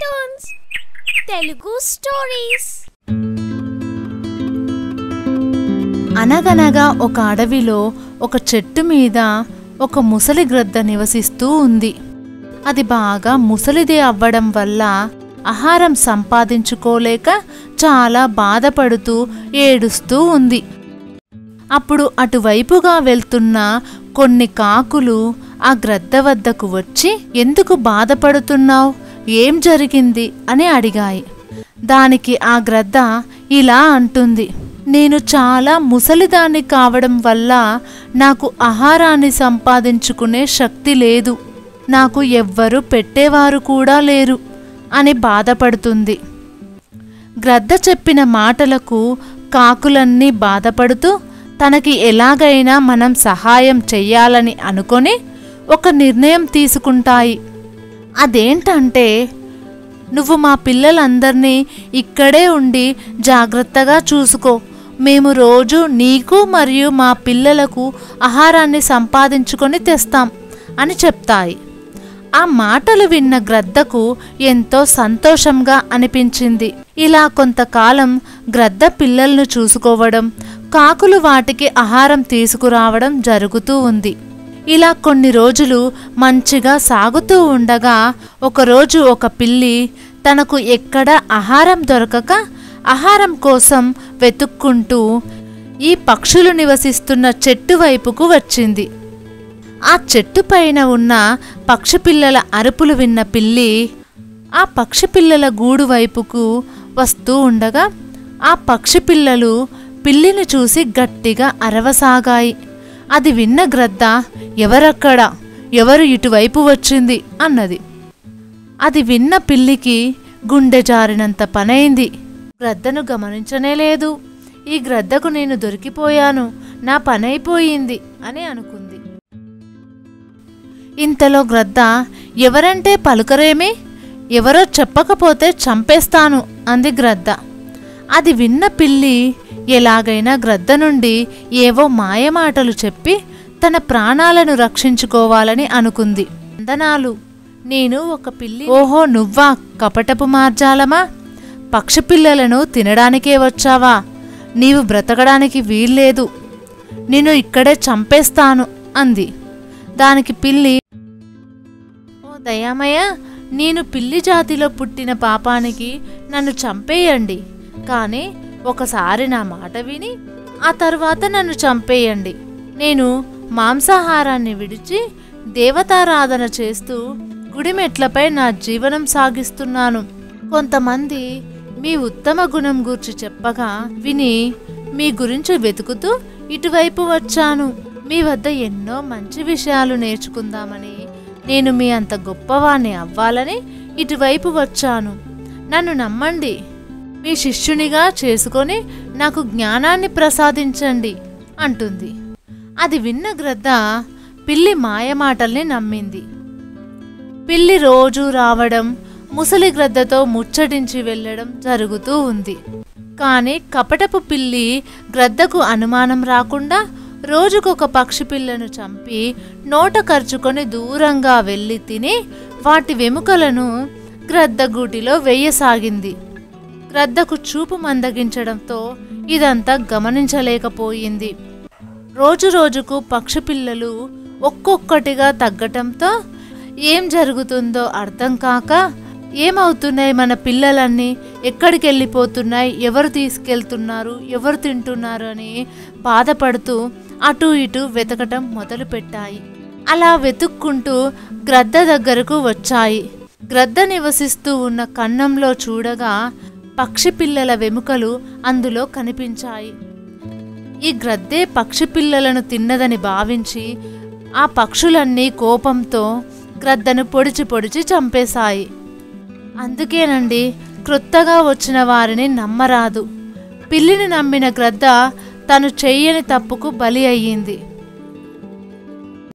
Tones Telugu stories. అనగనగా ఒక అడవిలో ఒక చెట్టు మీద ఒక ముసలి గ్రద్ద నివసిస్తూ ఉంది. అది బాగా ముసలిది అవ్వడం వల్ల ఆహారం సంపాదించుకోలేక చాలా బాధపడుతూ ఏడుస్తూ ఉంది. అప్పుడు అటువైపుగా వెళ్తున్న కొన్ని కాకులు ఆ గ్రద్ద వద్దకు వచ్చి, ఎందుకు బాధపడుతున్నావు, ఏం జరిగింది అని అడిగాయి. దానికి ఆ గ్రద్ద ఇలా అంటుంది, నేను చాలా ముసలిదాన్ని కావడం వల్ల నాకు ఆహారాన్ని సంపాదించుకునే శక్తి లేదు, నాకు ఎవ్వరూ పెట్టేవారు కూడా లేరు అని బాధపడుతుంది. గ్రద్ద చెప్పిన మాటలకు కాకులన్నీ బాధపడుతూ తనకి ఎలాగైనా మనం సహాయం చెయ్యాలని అనుకొని ఒక నిర్ణయం తీసుకుంటాయి. అదేంటంటే, నువ్వు మా పిల్లలందరినీ ఇక్కడే ఉండి జాగ్రత్తగా చూసుకో, మేము రోజు నీకు మరియు మా పిల్లలకు ఆహారాన్ని సంపాదించుకొని తెస్తాం అని చెప్తాయి. ఆ మాటలు విన్న గ్రద్దకు ఎంతో సంతోషంగా అనిపించింది. ఇలా కొంతకాలం గ్రద్ద పిల్లలను చూసుకోవడం, కాకులు వాటికి ఆహారం తీసుకురావడం జరుగుతూ ఉంది. ఇలా కొన్ని రోజులు మంచిగా సాగుతూ ఉండగా ఒకరోజు ఒక పిల్లి తనకు ఎక్కడ ఆహారం దొరకక ఆహారం కోసం వెతుక్కుంటూ ఈ పక్షులు నివసిస్తున్న చెట్టు వైపుకు వచ్చింది. ఆ చెట్టు పైన ఉన్న పక్షిపిల్లల అరుపులు విన్న పిల్లి ఆ పక్షిపిల్లల గూడు వైపుకు వస్తూ ఉండగా ఆ పక్షిపిల్లలు పిల్లిని చూసి గట్టిగా అరవసాగాయి. అది విన్న గ్రద్ద, ఎవరక్కడ, ఎవరు ఇటువైపు వచ్చింది అన్నది. అది విన్న పిల్లికి గుండె జారినంత పనైంది. గ్రద్దను గమనించనే లేదు. ఈ గ్రద్దకు నేను దొరికిపోయాను, నా పనైపోయింది అని అనుకుంది. ఇంతలో గ్రద్ద, ఎవరంటే పలుకరేమి, ఎవరో చెప్పకపోతే చంపేస్తాను అంది గ్రద్ద. అది విన్న పిల్లి ఎలాగైనా గ్రద్ద నుండి ఏవో మాయమాటలు చెప్పి తన ప్రాణాలను రక్షించుకోవాలని అనుకుంది. వందనాలు, నేను ఒక పిల్లి. ఓహో, నువ్వా కపటపు మార్జాలమా, పక్షిపిల్లలను తినడానికే వచ్చావా, నీవు బ్రతకడానికి వీల్లేదు, నిన్ను ఇక్కడే చంపేస్తాను అంది. దానికి పిల్లి, ఓ దయామయ, నేను పిల్లి జాతిలో పుట్టిన పాపానికి నన్ను చంపేయండి, కానీ ఒకసారి నా మాట విని ఆ తర్వాత నన్ను చంపేయండి. నేను మాంసాహారాన్ని విడిచి దేవతారాధన చేస్తూ గుడిమెట్లపై నా జీవనం సాగిస్తున్నాను. కొంతమంది మీ ఉత్తమ గుణం గూర్చి చెప్పగా విని మీ గురించి వెతుకుతూ ఇటువైపు వచ్చాను. మీ వద్ద ఎన్నో మంచి విషయాలు నేర్చుకుందామని, నేను మీ అంత గొప్పవాణ్ణి అవ్వాలని ఇటువైపు వచ్చాను. నన్ను నమ్మండి, మీ శిష్యునిగా చేసుకొని నాకు జ్ఞానాన్ని ప్రసాదించండి అంటుంది. అది విన్న గ్రద్ద పిల్లి మాయమాటల్ని నమ్మింది. పిల్లి రోజూ రావడం, ముసలి గ్రద్దతో ముచ్చటించి వెళ్ళడం జరుగుతూ ఉంది. కానీ కపటపు పిల్లి గ్రద్దకు అనుమానం రాకుండా రోజుకొక పక్షి పిల్లను చంపి నోట కరుచుకొని దూరంగా వెళ్ళి తిని వాటి వెముకలను గ్రద్ద గూటిలో వెయ్యసాగింది. గ్రద్దకు చూపు మందగించడంతో ఇదంతా గమనించలేకపోయింది. రోజురోజుకు పక్షి పిల్లలు ఒక్కొక్కటిగా తగ్గటంతో ఏం జరుగుతుందో అర్థం కాక, ఏమవుతున్నాయి మన పిల్లలన్నీ, ఎక్కడికి వెళ్ళిపోతున్నాయి, ఎవరు తీసుకెళ్తున్నారు, ఎవరు తింటున్నారు అని బాధపడుతూ అటు ఇటు వెతకటం మొదలుపెట్టాయి. అలా వెతుక్కుంటూ గ్రద్ద దగ్గరకు వచ్చాయి. గ్రద్ద నివసిస్తూ ఉన్న కన్నంలో చూడగా పక్షి పిల్లల వెముకలు అందులో కనిపించాయి. ఈ గ్రద్దే పక్షి పిల్లలను తిన్నదని భావించి ఆ పక్షులన్నీ కోపంతో గ్రద్దను పొడిచి పొడిచి చంపేశాయి. అందుకేనండి, క్రొత్తగా వచ్చిన వారిని నమ్మరాదు. పిల్లిని నమ్మిన గ్రద్ద తను చెయ్యని తప్పుకు బలి అయ్యింది.